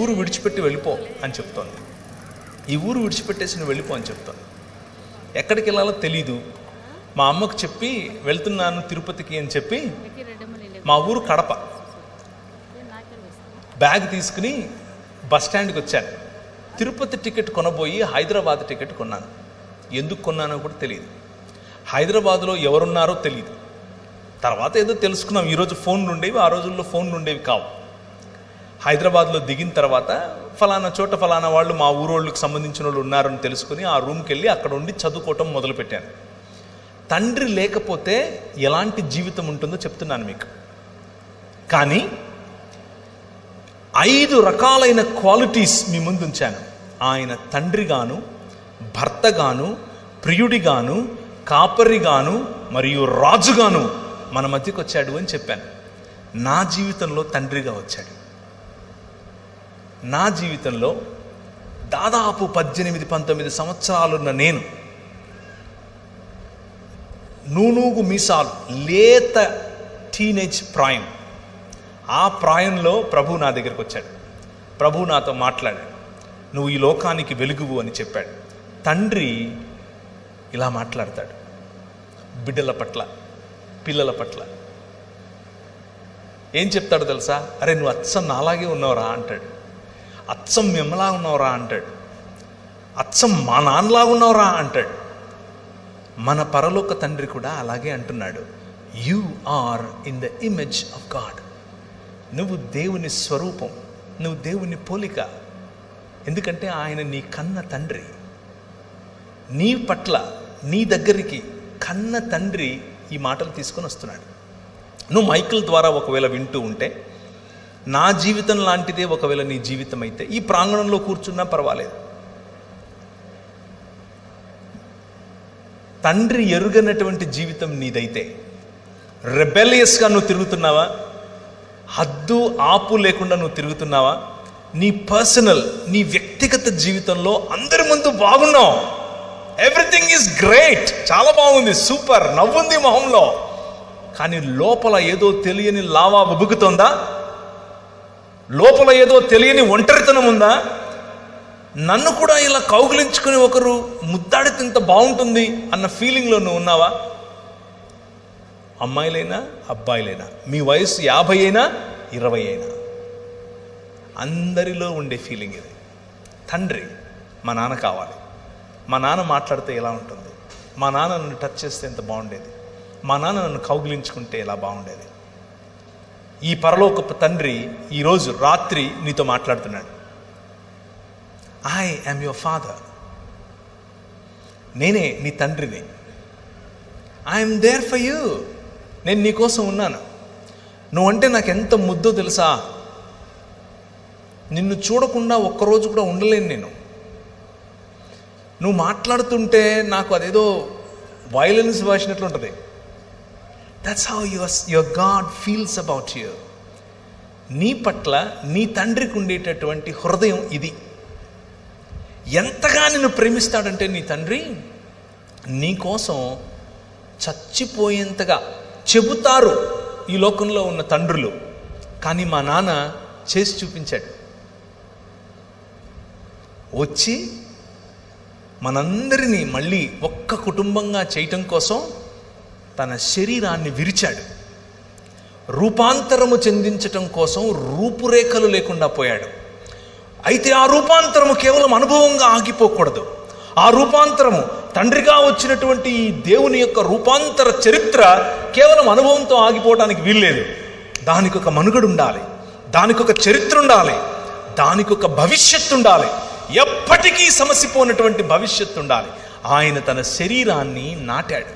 ఊరు విడిచిపెట్టి వెళ్ళిపో అని చెప్తోంది. ఈ ఊరు విడిచిపెట్టేసి నువ్వు వెళ్ళిపో అని చెప్తోంది. ఎక్కడికి వెళ్ళాలో తెలీదు. మా అమ్మకు చెప్పి వెళ్తున్నాను తిరుపతికి అని చెప్పి, మా ఊరు కడప, బ్యాగ్ తీసుకుని బస్ స్టాండ్కి వచ్చాను. తిరుపతి టికెట్ కొనబోయి హైదరాబాద్ టికెట్ కొన్నాను. ఎందుకు కొన్నానో కూడా తెలియదు. హైదరాబాద్లో ఎవరున్నారో తెలియదు. తర్వాత ఏదో తెలుసుకున్నాం. ఈరోజు ఫోన్లు ఉండేవి, ఆ రోజుల్లో ఫోన్లు ఉండేవి కావు. హైదరాబాద్లో దిగిన తర్వాత ఫలానా చోట ఫలానా వాళ్ళు మా ఊరోళ్ళకి సంబంధించిన వాళ్ళు ఉన్నారని తెలుసుకుని ఆ రూమ్కి వెళ్ళి అక్కడ ఉండి చదువుకోవటం మొదలుపెట్టాను. తండ్రి లేకపోతే ఎలాంటి జీవితం ఉంటుందో చెప్తున్నాను మీకు. కానీ 5 రకాలైన క్వాలిటీస్ మీ ముందు ఉంచాను. ఆయన తండ్రిగాను, భర్తగాను, ప్రియుడిగాను, కాపరిగాను మరియు రాజుగాను మన మధ్యకు వచ్చాడు అని చెప్పాను. నా జీవితంలో తండ్రిగా వచ్చాడు. నా జీవితంలో దాదాపు 18-19 సంవత్సరాలున్న నేను, నూనూగు మీసాలు, లేత టీనేజ్ ప్రాయం, ఆ ప్రాయంలో ప్రభు నా దగ్గరికి వచ్చాడు. ప్రభు నాతో మాట్లాడాడు. నువ్వు ఈ లోకానికి వెలుగువు అని చెప్పాడు. తండ్రి ఇలా మాట్లాడతాడు బిడ్డల పట్ల, పిల్లల పట్ల. ఏం చెప్తాడో తెలుసా? అరే నువ్వు అచ్చం నాలాగే ఉన్నావురా అంటాడు. అచ్చం మిమ్మలా ఉన్నావురా అంటాడు. అచ్చం మా నాన్నలాగా ఉన్నావురా అంటాడు. మన పరలోక తండ్రి కూడా అలాగే అంటున్నాడు. You are in the image of God. నువ్వు దేవుని స్వరూపం, నువ్వు దేవుని పోలిక. ఎందుకంటే ఆయన నీ కన్న తండ్రి. నీ పట్ల, నీ దగ్గరికి కన్న తండ్రి ఈ మాటలు తీసుకొని వస్తున్నాడు. నువ్వు మైకిల్ ద్వారా ఒకవేళ వింటూ ఉంటే, నా జీవితం లాంటిదే ఒకవేళ నీ జీవితం అయితే, ఈ ప్రాంగణంలో కూర్చున్నా పర్వాలేదు. తండ్రి ఎరుగనటువంటి జీవితం నీదైతే, రెబెలియస్గా నువ్వు తిరుగుతున్నావా? హద్దు ఆపు లేకుండా నువ్వు తిరుగుతున్నావా? నీ పర్సనల్, నీ వ్యక్తిగత జీవితంలో అందరి ముందు బాగున్నావు, ఎవ్రీథింగ్ ఈజ్ గ్రేట్, చాలా బాగుంది, సూపర్, నవ్వుంది మొహంలో. కానీ లోపల ఏదో తెలియని లావా ఉబుకుతుందా? లోపల ఏదో తెలియని ఒంటరితనం ఉందా? నన్ను కూడా ఇలా కౌగిలించుకుని ఒకరు ముద్దాడితే ఇంత బాగుంటుంది అన్న ఫీలింగ్లో నువ్వు ఉన్నావా? అమ్మాయిలైనా అబ్బాయిలైనా, మీ వయసు 50 అయినా 20 అయినా, అందరిలో ఉండే ఫీలింగ్ ఇది. తండ్రి, మా నాన్న కావాలి. మా నాన్న మాట్లాడితే ఎలా ఉంటుంది? మా నాన్న నన్ను టచ్ చేస్తే ఎంత బాగుండేది? మా నాన్న నన్ను కౌగిలించుకుంటే ఎలా బాగుండేది? ఈ పరలోకపు తండ్రి ఈరోజు రాత్రి నీతో మాట్లాడుతున్నాడు. I am your father. నేనే నీ తండ్రిని. I'm there for you. నేను నీకోసం ఉన్నాను. నువ్వంటే నాకు ఎంత ముద్దో తెలుసా? నిన్ను చూడకుండా ఒక్కరోజు కూడా ఉండలేను నేను. నువ్వు మాట్లాడుతుంటే నాకు అదేదో వైలెన్స్ వచ్చినట్లుంటుంది. That's how your god feels about you. నీ పట్ల నీ తండ్రికి ఉండేటటువంటి హృదయం ఇది. ఎంతగా నిన్ను ప్రేమిస్తాడంటే నీ తండ్రి, నీ కోసం చచ్చిపోయేంతగా చెబుతారు ఈ లోకంలో ఉన్న తండ్రులు. కానీ మా నాన్న చేసి చూపించాడు. వచ్చి మనందరినీ మళ్ళీ ఒక్క కుటుంబంగా చేయటం కోసం తన శరీరాన్ని విరిచాడు. రూపాంతరము చెందించటం కోసం రూపురేఖలు లేకుండా పోయాడు. అయితే ఆ రూపాంతరము కేవలం అనుభవంగా ఆగిపోకూడదు. ఆ రూపాంతరము, తండ్రిగా వచ్చినటువంటి ఈ దేవుని యొక్క రూపాంతర చరిత్ర కేవలం అనుభవంతో ఆగిపోవడానికి వీల్లేదు. దానికి ఒక మనుగడు ఉండాలి, దానికి ఒక చరిత్ర ఉండాలి, దానికి ఒక భవిష్యత్తు ఉండాలి, ఎప్పటికీ సమసిపోయినటువంటి భవిష్యత్తు ఉండాలి. ఆయన తన శరీరాన్ని నాటాడు.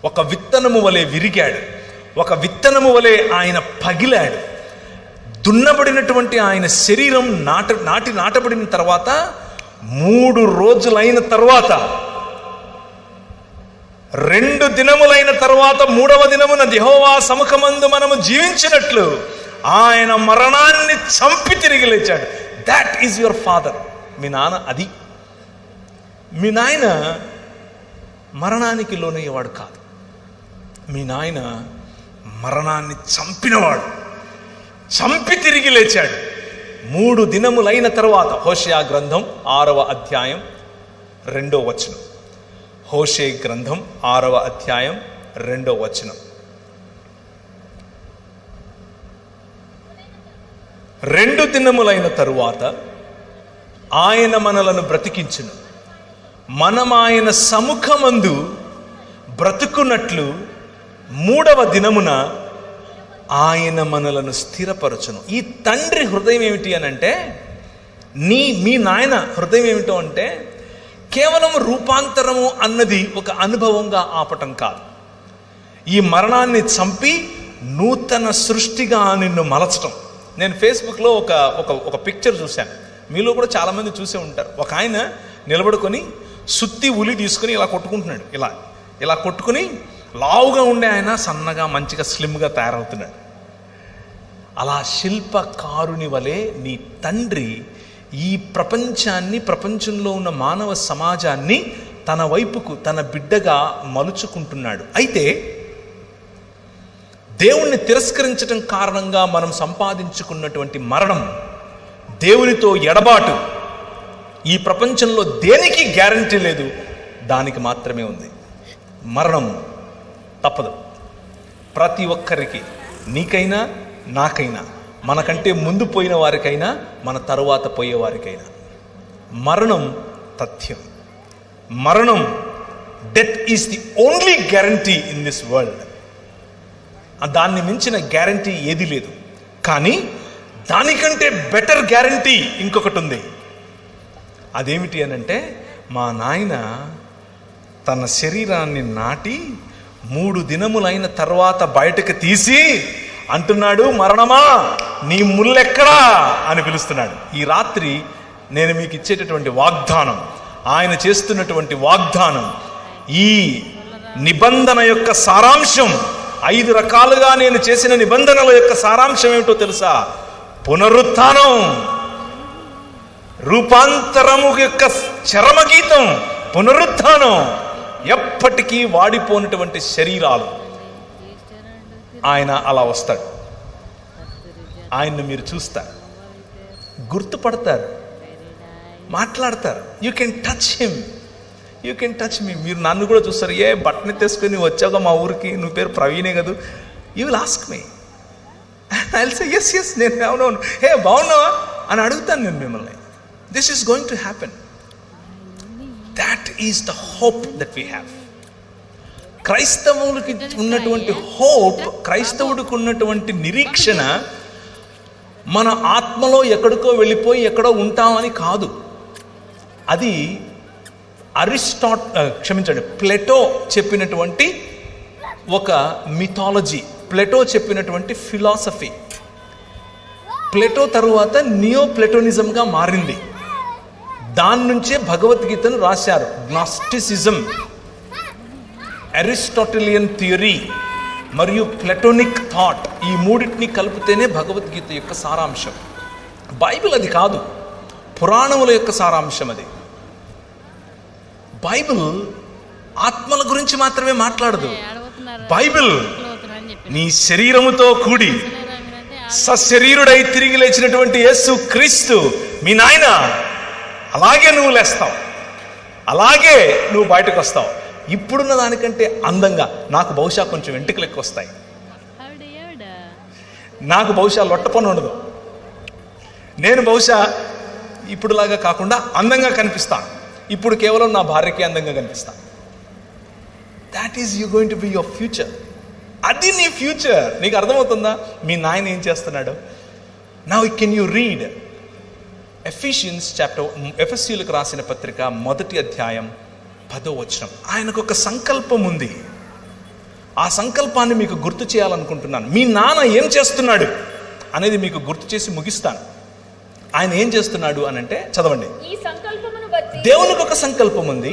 ఒక విత్తనము వలె విరిగాడు. ఒక విత్తనము వలె ఆయన పగిలాడు. దున్నబడినటువంటి ఆయన శరీరం నాటబడిన తర్వాత 3 రోజులైన తర్వాత, 2 దినములైన తర్వాత 3వ దినమున యెహోవా సముఖమందు మనము జీవించినట్లు ఆయన మరణాన్ని చంపి తిరిగి లేచాడు. That is your father. మీ నాన్న అది. మీ నాయన మరణానికి లోనయ్యేవాడు కాదు. మీ నాయన మరణాన్ని చంపినవాడు. చంపి తిరిగి లేచాడు. 3 దినములైన తరువాత, హోషేయ గ్రంథం 6వ అధ్యాయం 2వ వచనం. హోషేయ గ్రంథం 6వ అధ్యాయం 2వ వచనం. 2 దినములైన తరువాత ఆయన మనలను బ్రతికించును, మనం ఆయన సముఖమందు బ్రతుకున్నట్లు 3వ దినమున ఆయన మనలను స్థిరపరచును. ఈ తండ్రి హృదయం ఏమిటి అని అంటే, మీ నాయన హృదయం ఏమిటో అంటే, కేవలం రూపాంతరము అన్నది ఒక అనుభవంగా ఆపటం కాదు. ఈ మరణాన్ని చంపి నూతన సృష్టిగా నిన్ను మలచటం. నేను ఫేస్బుక్లో ఒక పిక్చర్ చూశాను, మీలో కూడా చాలామంది చూసే ఉంటారు. ఒక ఆయన నిలబడుకొని సుత్తి ఉలి తీసుకుని ఇలా కొట్టుకుంటున్నాడు. ఇలా కొట్టుకుని లావుగా ఉండే ఆయన సన్నగా మంచిగా స్లిమ్గా తయారవుతున్నాడు. అలా శిల్పకారుని వలె నీ తండ్రి ఈ ప్రపంచాన్ని, ప్రపంచంలో ఉన్న మానవ సమాజాన్ని తన వైపుకు, తన బిడ్డగా మలుచుకుంటున్నాడు. అయితే దేవుణ్ణి తిరస్కరించడం కారణంగా మనం సంపాదించుకున్నటువంటి మరణం, దేవునితో ఎడబాటు, ఈ ప్రపంచంలో దేనికి గ్యారంటీ లేదు, దానికి మాత్రమే ఉంది. మరణం తప్పదు ప్రతి ఒక్కరికి, నీకైనా నాకైనా, మనకంటే ముందు పోయిన వారికైనా మన తరువాత పోయేవారికైనా. మరణం తథ్యం. మరణం, death is the only guarantee in this world. దాన్ని మించిన గ్యారంటీ ఏది లేదు. కానీ దానికంటే బెటర్ గ్యారంటీ ఇంకొకటి ఉంది. అదేమిటి అనంటే, మా నాయన తన శరీరాన్ని నాటి 3 దినములైన తర్వాత బయటకు తీసి అంటున్నాడు, మరణమా నీ ముల్లెక్కడా అని పిలుస్తున్నాడు. ఈ రాత్రి నేను మీకు ఇచ్చేటటువంటి వాగ్దానం, ఆయన చేస్తున్నటువంటి వాగ్దానం, ఈ నిబంధన యొక్క సారాంశం, 5 రకాలుగా నేను చేసిన నిబంధనల యొక్క సారాంశం ఏమిటో తెలుసా? పునరుత్థానం, రూపాంతరము యొక్క చరమగీతం పునరుత్థానం. ఎప్పటికీ వాడిపోయినటువంటి శరీరాలు. ఆయన అలా వస్తాడు. ఆయన్ని మీరు చూస్తారు, గుర్తుపడతారు, మాట్లాడతారు. You can touch him, you can touch me. మీరు నన్ను కూడా చూస్తారు. ఏ బట్టని తెసుకొని వచ్చాక మా ఊరికి, నువ్వు పేరు ప్రవీణే కదా, you will ask me. I will say yes yes, నేను అవునవును, హే బాగున్నావా అని అడుగుతాను నేను మిమ్మల్ని. This is going to happen. That is the hope that we have. క్రైస్తవులకి ఉన్నటువంటి హోప్, క్రైస్తవుడికి ఉన్నటువంటి నిరీక్షణ, మన ఆత్మలో ఎక్కడికో వెళ్ళిపోయి ఎక్కడో ఉంటామని కాదు. అది ప్లేటో చెప్పినటువంటి ఒక మిథాలజీ, ప్లేటో చెప్పినటువంటి ఫిలాసఫీ. ప్లేటో తరువాత నియో ప్లేటోనిజంగా మారింది. దాని నుంచే భగవద్గీతను రాశారు. గ్నాస్టిసిజం, అరిస్టాటిలియన్ థియరీ మరియు ప్లెటోనిక్ థాట్, ఈ మూడింటిని కలిపితేనే భగవద్గీత యొక్క సారాంశం. బైబిల్ అది కాదు, పురాణముల యొక్క సారాంశం అది. బైబిల్ ఆత్మల గురించి మాత్రమే మాట్లాడదు. బైబిల్ నీ శరీరముతో కూడి సశరీరుడై తిరిగి లేచినటువంటి యేసు క్రీస్తు మీ నాయన, అలాగే నువ్వు లేస్తావు, అలాగే నువ్వు బయటకు వస్తావు. ఇప్పుడున్న దానికంటే అందంగా. నాకు బహుశా కొంచెం వెంట్రుకలు ఎక్కువ వస్తాయి, నాకు బహుశా లొట్టపని ఉండదు, నేను బహుశా ఇప్పుడులాగా కాకుండా అందంగా కనిపిస్తాను. ఇప్పుడు కేవలం నా భార్యకి అందంగా కనిపిస్తాను. That is you going to be your future. అది నీ ఫ్యూచర్. నీకు అర్థమవుతుందా మీ నాయన ఏం చేస్తున్నాడు? Now can you read Ephesians chapter, ఎఫెసీయులకు రాసిన పత్రిక 1వ అధ్యాయం 10వ వచనం. ఆయనకు ఒక సంకల్పం ఉంది. ఆ సంకల్పాన్ని మీకు గుర్తు చేయాలనుకుంటున్నాను. మీ నాన్న ఏం చేస్తున్నాడు అనేది మీకు గుర్తు చేసి ముగిస్తాను. ఆయన ఏం చేస్తున్నాడు అనంటే, చదవండి. దేవునికి ఒక సంకల్పం ఉంది.